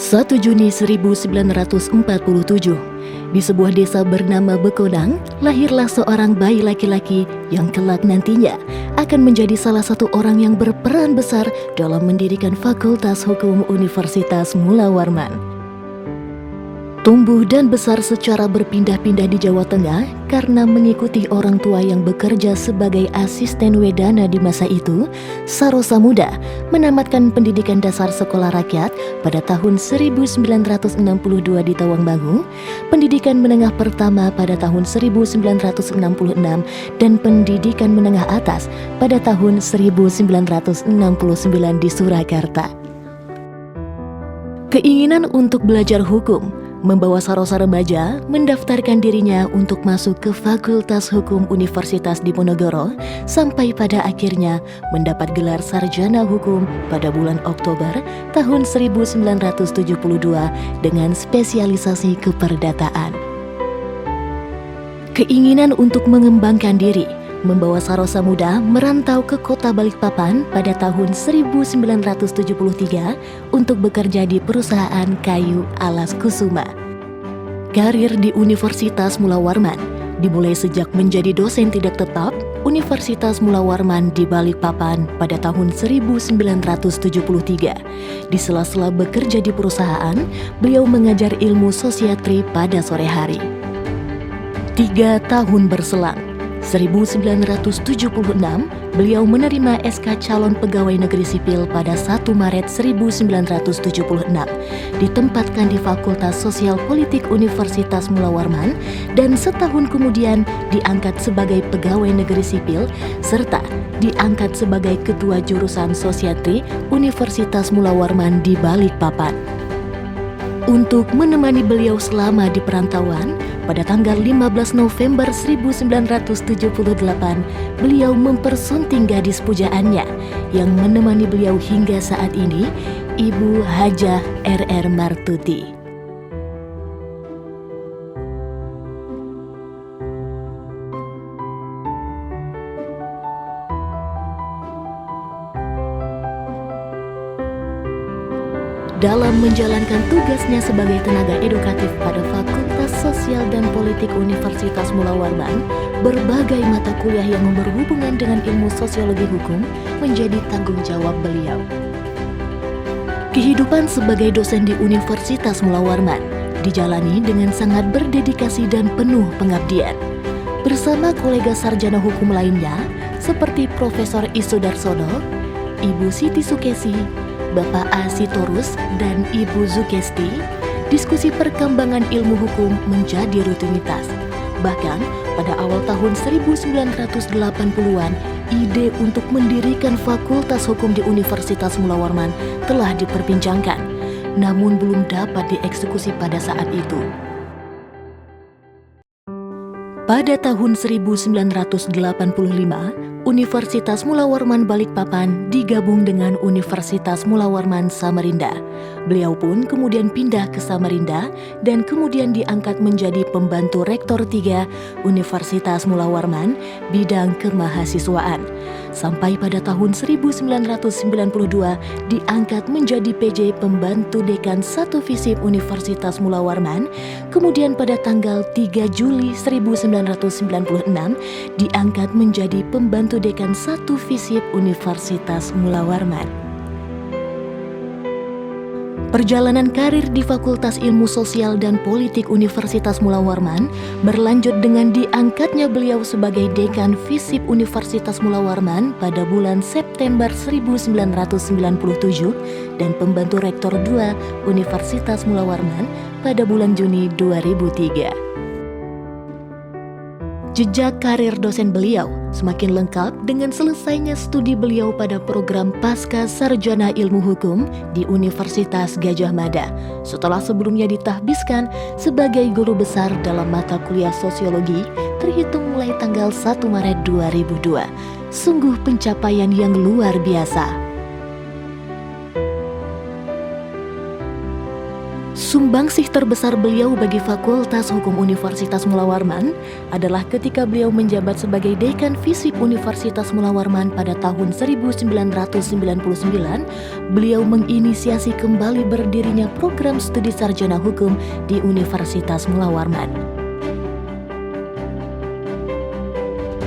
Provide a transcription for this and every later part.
1 Juni 1947, di sebuah desa bernama Bekodang, lahirlah seorang bayi laki-laki yang kelak nantinya akan menjadi salah satu orang yang berperan besar dalam mendirikan Fakultas Hukum Universitas Mula Warman. Tumbuh dan besar secara berpindah-pindah di Jawa Tengah karena mengikuti orang tua yang bekerja sebagai asisten wedana di masa itu, Sarosa Muda menamatkan pendidikan dasar sekolah rakyat pada tahun 1962 di Tawangmangu, pendidikan menengah pertama pada tahun 1966 dan pendidikan menengah atas pada tahun 1969 di Surakarta. Keinginan untuk belajar hukum membawa Sarosa remaja mendaftarkan dirinya untuk masuk ke Fakultas Hukum Universitas Diponegoro sampai pada akhirnya mendapat gelar sarjana hukum pada bulan Oktober tahun 1972 dengan spesialisasi keperdataan. Keinginan untuk mengembangkan diri membawa Sarosa Muda merantau ke kota Balikpapan pada tahun 1973 untuk bekerja di perusahaan kayu Alas Kusuma. Karir di Universitas Mula Warman dimulai sejak menjadi dosen tidak tetap Universitas Mula Warman di Balikpapan pada tahun 1973. Di sela-sela bekerja di perusahaan, beliau mengajar ilmu sosiatri pada sore hari. 3 tahun berselang, 1976, beliau menerima SK calon pegawai negeri sipil pada 1 Maret 1976, ditempatkan di Fakultas Sosial Politik Universitas Mula Warman dan setahun kemudian diangkat sebagai pegawai negeri sipil serta diangkat sebagai ketua jurusan sosiatri Universitas Mula Warman di Balikpapan. Untuk menemani beliau selama di perantauan, pada tanggal 15 November 1978, beliau mempersunting gadis pujaannya yang menemani beliau hingga saat ini, Ibu Hajah R.R. Martuti. Dalam menjalankan tugasnya sebagai tenaga edukatif pada Fakultas Sosial dan Politik Universitas Mula Warman, berbagai mata kuliah yang berhubungan dengan ilmu sosiologi hukum menjadi tanggung jawab beliau. Kehidupan sebagai dosen di Universitas Mula Warman dijalani dengan sangat berdedikasi dan penuh pengabdian. Bersama kolega sarjana hukum lainnya seperti Profesor Iso Darsono, Ibu Siti Sukesi, Bapak A. Sitorus, dan Ibu Zukesti, diskusi perkembangan ilmu hukum menjadi rutinitas. Bahkan pada awal tahun 1980-an, ide untuk mendirikan Fakultas Hukum di Universitas Mula Warman telah diperbincangkan, namun belum dapat dieksekusi pada saat itu. Pada tahun 1985, Universitas Mula Warman Balikpapan digabung dengan Universitas Mula Warman Samarinda. Beliau pun kemudian pindah ke Samarinda dan kemudian diangkat menjadi pembantu Rektor 3 Universitas Mula Warman bidang kemahasiswaan. Sampai pada tahun 1992 diangkat menjadi PJ Pembantu Dekan 1 FISIP Universitas Mula Warman. Kemudian pada tanggal 3 Juli 1996 diangkat menjadi Pembantu Dekan 1 FISIP Universitas Mula Warman. Perjalanan karir di Fakultas Ilmu Sosial dan Politik Universitas Mula Warman berlanjut dengan diangkatnya beliau sebagai Dekan FISIP Universitas Mula Warman pada bulan September 1997 dan Pembantu Rektor 2 Universitas Mula Warman pada bulan Juni 2003. Jejak karir dosen beliau semakin lengkap dengan selesainya studi beliau pada program Pasca Sarjana Ilmu Hukum di Universitas Gadjah Mada, setelah sebelumnya ditahbiskan sebagai guru besar dalam mata kuliah sosiologi terhitung mulai tanggal 1 Maret 2002. Sungguh pencapaian yang luar biasa. Sumbangsih terbesar beliau bagi Fakultas Hukum Universitas Mula Warman adalah ketika beliau menjabat sebagai Dekan Fisip Universitas Mula Warman pada tahun 1999, beliau menginisiasi kembali berdirinya program studi sarjana hukum di Universitas Mula Warman.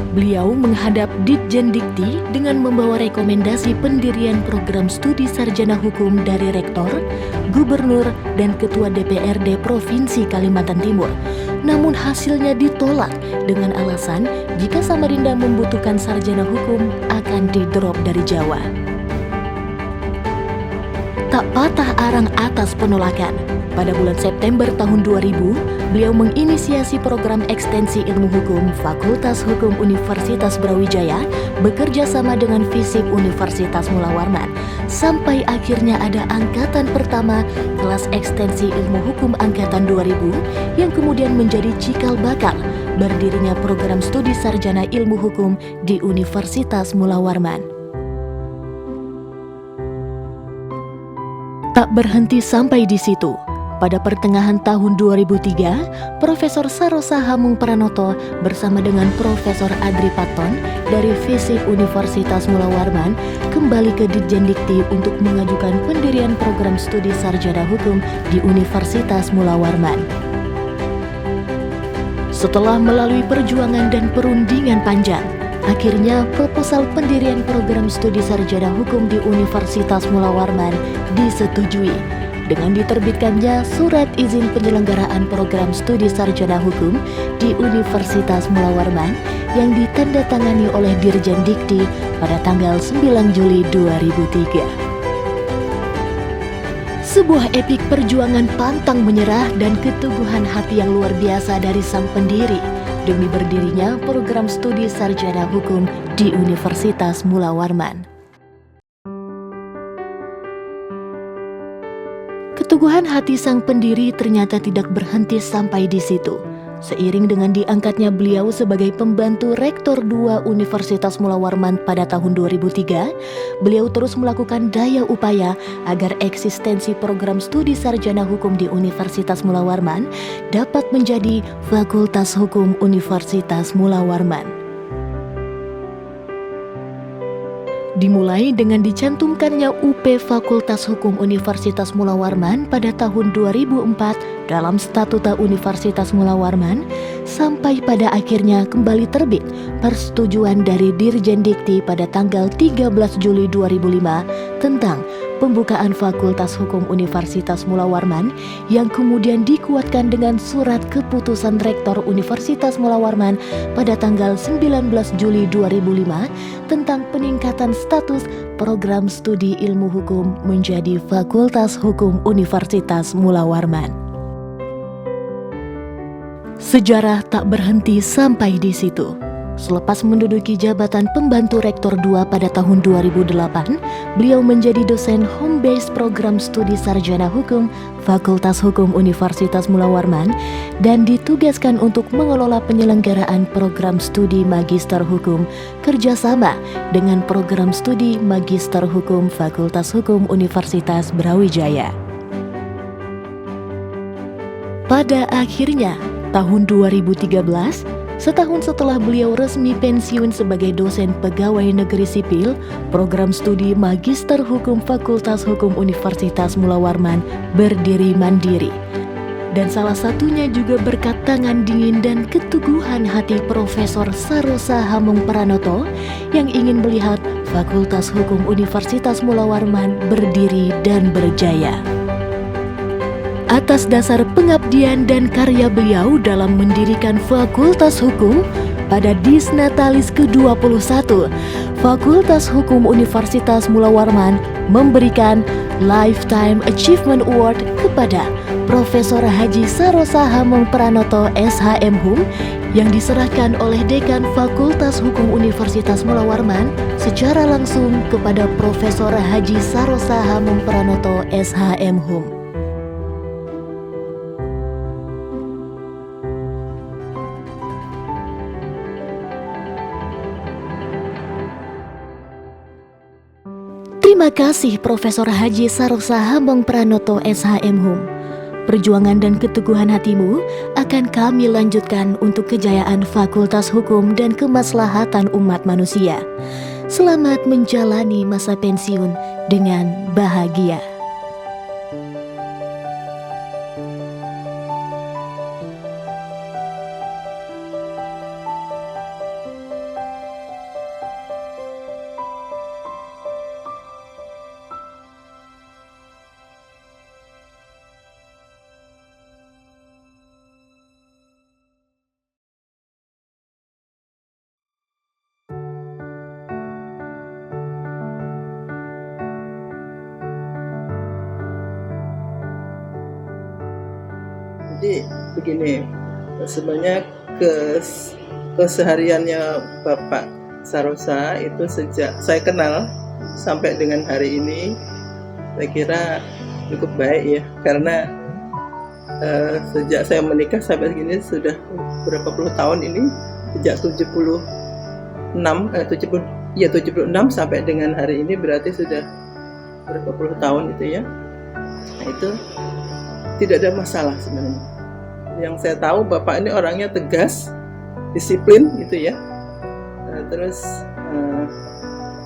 Beliau menghadap Ditjen Dikti dengan membawa rekomendasi pendirian program studi sarjana hukum dari Rektor, Gubernur, dan Ketua DPRD Provinsi Kalimantan Timur. Namun hasilnya ditolak dengan alasan jika Samarinda membutuhkan sarjana hukum akan di-drop dari Jawa. Tak patah arang atas penolakan. Pada bulan September tahun 2000, beliau menginisiasi program ekstensi ilmu hukum Fakultas Hukum Universitas Brawijaya bekerja sama dengan Fisip Universitas Mula Warman, sampai akhirnya ada angkatan pertama kelas ekstensi ilmu hukum angkatan 2000 yang kemudian menjadi cikal bakal berdirinya program studi sarjana ilmu hukum di Universitas Mula Warman. Tak berhenti sampai di situ. Pada pertengahan tahun 2003, Profesor Sarosa Hamung Pranoto bersama dengan Profesor Adri Paton dari Fisip Universitas Mula Warman kembali ke Ditjen Dikti untuk mengajukan pendirian program studi sarjana hukum di Universitas Mula Warman. Setelah melalui perjuangan dan perundingan panjang, akhirnya proposal pendirian program studi sarjana hukum di Universitas Mula Warman disetujui dengan diterbitkannya Surat Izin Penyelenggaraan Program Studi Sarjana Hukum di Universitas Mula Warman yang ditandatangani oleh Dirjen Dikti pada tanggal 9 Juli 2003. Sebuah epik perjuangan pantang menyerah dan keteguhan hati yang luar biasa dari sang pendiri demi berdirinya program studi sarjana hukum di Universitas Mula Warman. Keteguhan hati sang pendiri ternyata tidak berhenti sampai di situ. Seiring dengan diangkatnya beliau sebagai pembantu Rektor 2 Universitas Mula Warman pada tahun 2003, beliau terus melakukan daya upaya agar eksistensi program studi sarjana hukum di Universitas Mula Warman dapat menjadi Fakultas Hukum Universitas Mula Warman. Dimulai dengan dicantumkannya UP Fakultas Hukum Universitas Mula Warman pada tahun 2004 dalam Statuta Universitas Mula Warman, sampai pada akhirnya kembali terbit persetujuan dari Dirjen Dikti pada tanggal 13 Juli 2005 tentang pembukaan Fakultas Hukum Universitas Mula Warman yang kemudian dikuatkan dengan surat keputusan Rektor Universitas Mula Warman pada tanggal 19 Juli 2005 tentang peningkatan status program studi ilmu hukum menjadi Fakultas Hukum Universitas Mula Warman. Sejarah tak berhenti sampai di situ. Selepas menduduki jabatan pembantu Rektor 2 pada tahun 2008, beliau menjadi dosen home base program studi sarjana hukum Fakultas Hukum Universitas Mula Warman dan ditugaskan untuk mengelola penyelenggaraan program studi Magister Hukum kerjasama dengan program studi Magister Hukum Fakultas Hukum Universitas Brawijaya. Pada akhirnya, tahun 2013, setahun setelah beliau resmi pensiun sebagai dosen pegawai negeri sipil, program studi Magister Hukum Fakultas Hukum Universitas Mula Warman berdiri mandiri. Dan salah satunya juga berkat tangan dingin dan keteguhan hati Profesor Sarosa Hamung Pranoto yang ingin melihat Fakultas Hukum Universitas Mula Warman berdiri dan berjaya. Atas dasar pengabdian dan karya beliau dalam mendirikan Fakultas Hukum, pada Disnatalis ke-21, Fakultas Hukum Universitas Mula Warman memberikan Lifetime Achievement Award kepada Profesor Haji Sarosa Hamung Pranoto SHM-Hum yang diserahkan oleh Dekan Fakultas Hukum Universitas Mula Warman secara langsung kepada Profesor Haji Sarosa Hamung Pranoto SHM-Hum. Terima kasih Profesor Haji Sarosa Hamung Pranoto SHM-Hum. perjuangan dan keteguhan hatimu akan kami lanjutkan untuk kejayaan Fakultas Hukum dan Kemaslahatan Umat Manusia. Selamat menjalani masa pensiun dengan bahagia. Jadi begini, sebenarnya kesehariannya Bapak Sarosa itu sejak saya kenal sampai dengan hari ini, saya kira cukup baik ya, karena sejak saya menikah sampai segini sudah berapa puluh tahun ini, sejak 76 sampai dengan hari ini berarti sudah berapa puluh tahun itu ya. Nah, itu tidak ada masalah sebenarnya. Yang saya tahu Bapak ini orangnya tegas, disiplin gitu ya. Terus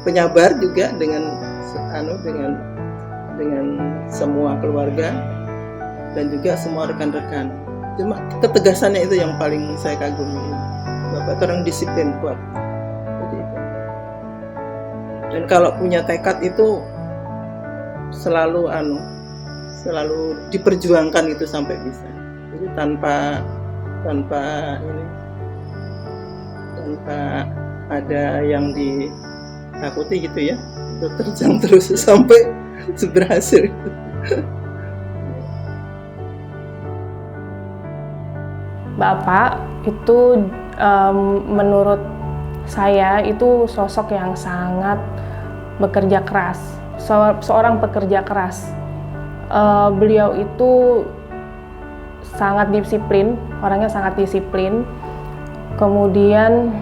penyabar juga dengan semua keluarga dan juga semua rekan-rekan. Cuma ketegasannya itu yang paling saya kagumi. Bapak itu orang disiplin kuat. Jadi itu. Dan kalau punya tekad itu selalu diperjuangkan itu sampai bisa. Jadi tanpa ada yang ditakuti gitu ya. Itu terjang terus sampai berhasil. Bapak itu menurut saya itu sosok yang sangat bekerja keras, seorang pekerja keras. Beliau itu sangat disiplin, orangnya sangat disiplin, kemudian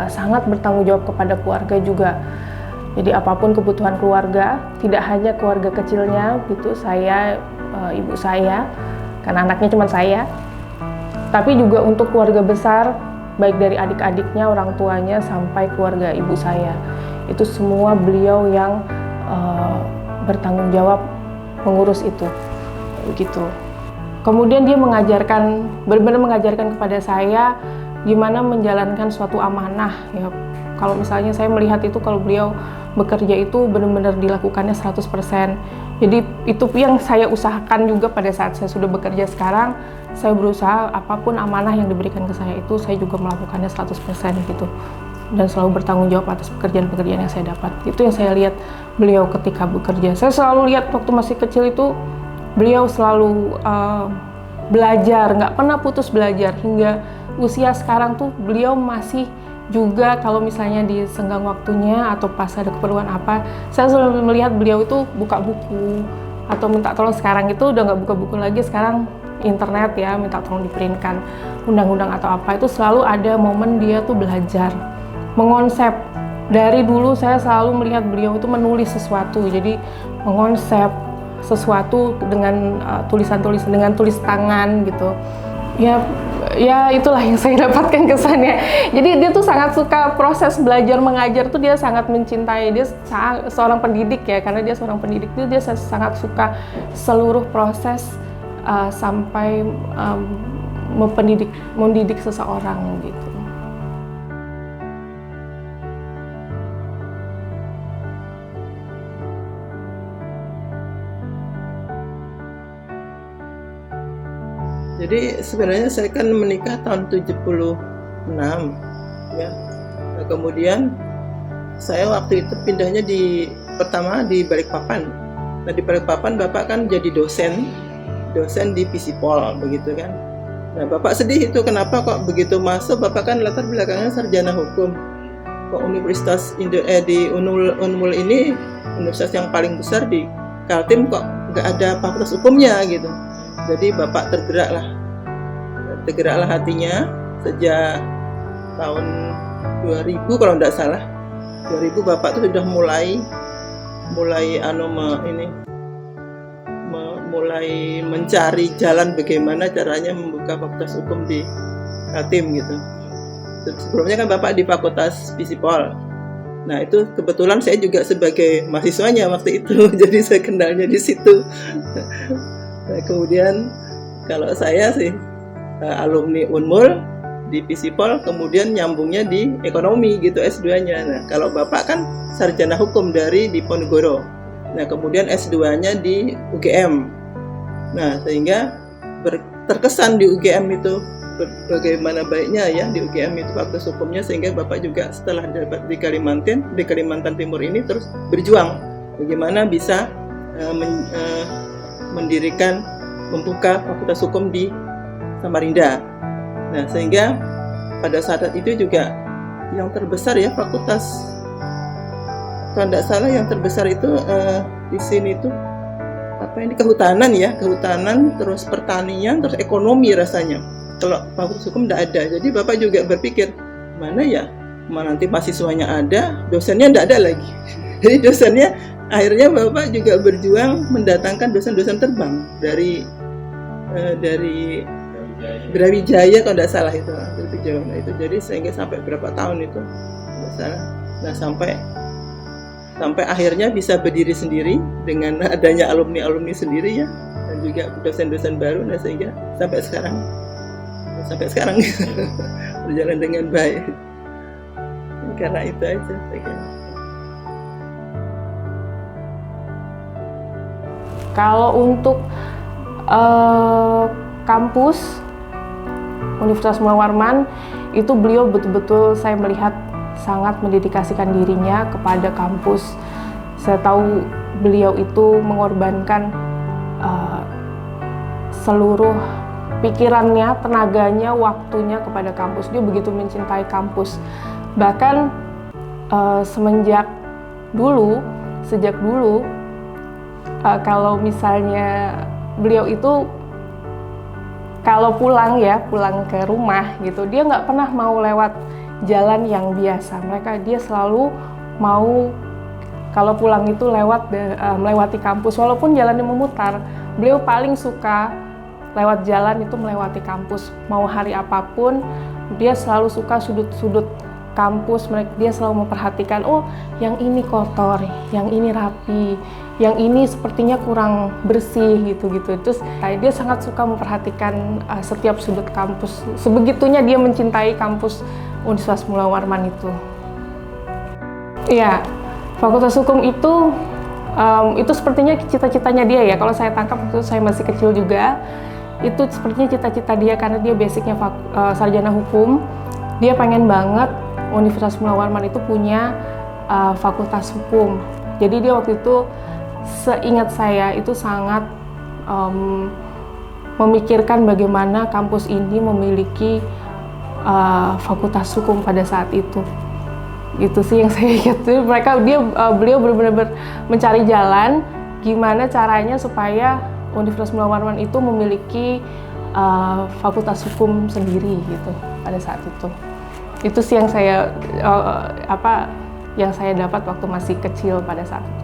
sangat bertanggung jawab kepada keluarga juga. Jadi apapun kebutuhan keluarga, tidak hanya keluarga kecilnya gitu, saya, ibu saya, karena anaknya cuma saya, tapi juga untuk keluarga besar, baik dari adik-adiknya, orang tuanya, sampai keluarga ibu saya. Itu semua beliau yang bertanggung jawab mengurus itu, begitu. Kemudian dia benar-benar mengajarkan kepada saya gimana menjalankan suatu amanah. Ya, kalau misalnya saya melihat itu kalau beliau bekerja itu benar-benar dilakukannya 100%. Jadi itu yang saya usahakan juga pada saat saya sudah bekerja sekarang. Saya berusaha apapun amanah yang diberikan ke saya itu saya juga melakukannya 100% gitu. Dan selalu bertanggung jawab atas pekerjaan-pekerjaan yang saya dapat. Itu yang saya lihat beliau ketika bekerja. Saya selalu lihat waktu masih kecil itu beliau selalu belajar, nggak pernah putus belajar. Hingga usia sekarang tuh beliau masih juga kalau misalnya di senggang waktunya atau pas ada keperluan apa, saya selalu melihat beliau itu buka buku atau minta tolong. Sekarang itu udah nggak buka buku lagi, sekarang internet ya, minta tolong diprintkan undang-undang atau apa. Itu selalu ada momen dia tuh belajar mengonsep. Dari dulu saya selalu melihat beliau itu menulis sesuatu, jadi mengonsep sesuatu dengan tulisan-tulisan, dengan tulis tangan gitu. Ya itulah yang saya dapatkan kesannya. Jadi dia tuh sangat suka proses belajar mengajar tuh, dia sangat mencintai. Dia seorang pendidik ya, karena dia seorang pendidik itu dia sangat suka seluruh proses sampai mendidik seseorang gitu. Jadi sebenarnya saya kan menikah tahun 76 ya. Nah, kemudian saya waktu itu pindahnya pertama di Balikpapan. Nah, di Balikpapan Bapak kan jadi dosen di Visipol begitu kan. Nah, Bapak sedih itu kenapa kok begitu masuk, Bapak kan latar belakangnya sarjana hukum. Kok Universitas di Unmul ini universitas yang paling besar di Kaltim kok nggak ada fakultas hukumnya gitu. Jadi Bapak tergeraklah hatinya sejak tahun 2000 kalau tidak salah. 2000 Bapak tuh sudah mulai mulai mencari jalan bagaimana caranya membuka fakultas hukum di Kaltim gitu. Sebelumnya kan Bapak di Fakultas Fisipol. Nah itu kebetulan saya juga sebagai mahasiswanya waktu itu, jadi saya kenalnya di situ. Nah, kemudian kalau saya sih alumni Unmul di Fisipol, kemudian nyambungnya di ekonomi gitu S2-nya. Nah kalau Bapak kan sarjana hukum dari Diponegoro. Nah kemudian S2-nya di UGM. Nah sehingga terkesan di UGM itu bagaimana baiknya ya di UGM itu fakultas hukumnya, sehingga Bapak juga setelah dapat di Kalimantan Timur ini terus berjuang bagaimana bisa mendirikan, membuka fakultas hukum di Samarinda. Nah sehingga pada saat itu juga yang terbesar ya fakultas, kalau tidak salah yang terbesar itu di sini itu kehutanan ya, kehutanan, terus pertanian, terus ekonomi rasanya. Kalau fakultas hukum tidak ada, jadi Bapak juga berpikir mana nanti mahasiswanya ada, dosennya tidak ada lagi. Jadi dosennya akhirnya Bapak juga berjuang mendatangkan dosen-dosen terbang dari Brawijaya kalau tidak salah itu, nah, itu jadi sehingga sampai berapa tahun itu tidak salah. Nah sampai akhirnya bisa berdiri sendiri dengan adanya alumni sendiri ya, dan juga dosen-dosen baru, nah sehingga sampai sekarang berjalan dengan baik. Karena itu aja saya kira. Kalau untuk kampus Universitas Mula Warman itu beliau betul-betul saya melihat sangat mendedikasikan dirinya kepada kampus. Saya tahu beliau itu mengorbankan seluruh pikirannya, tenaganya, waktunya kepada kampus. Dia begitu mencintai kampus. Bahkan sejak dulu kalau misalnya beliau itu kalau pulang ke rumah gitu, dia nggak pernah mau lewat jalan yang biasa. Dia selalu mau kalau pulang itu melewati kampus, walaupun jalannya memutar. Beliau paling suka lewat jalan itu melewati kampus. Mau hari apapun, dia selalu suka sudut-sudut kampus. Dia selalu memperhatikan, oh yang ini kotor, yang ini rapi, yang ini sepertinya kurang bersih gitu-gitu. Terus dia sangat suka memperhatikan setiap sudut kampus. Sebegitunya dia mencintai kampus Universitas Mula Warman itu. Iya, Fakultas Hukum itu sepertinya cita-citanya dia ya. Kalau saya tangkap waktu saya masih kecil juga, itu sepertinya cita-cita dia karena dia basicnya sarjana hukum. Dia pengen banget Universitas Mula Warman itu punya fakultas hukum. Jadi dia waktu itu, seingat saya, itu sangat memikirkan bagaimana kampus ini memiliki fakultas hukum pada saat itu. Itu sih yang saya ingat. Beliau benar-benar mencari jalan gimana caranya supaya Universitas Mula Warman itu memiliki fakultas hukum sendiri gitu pada saat itu. Itu sih yang saya dapat waktu masih kecil pada saat itu.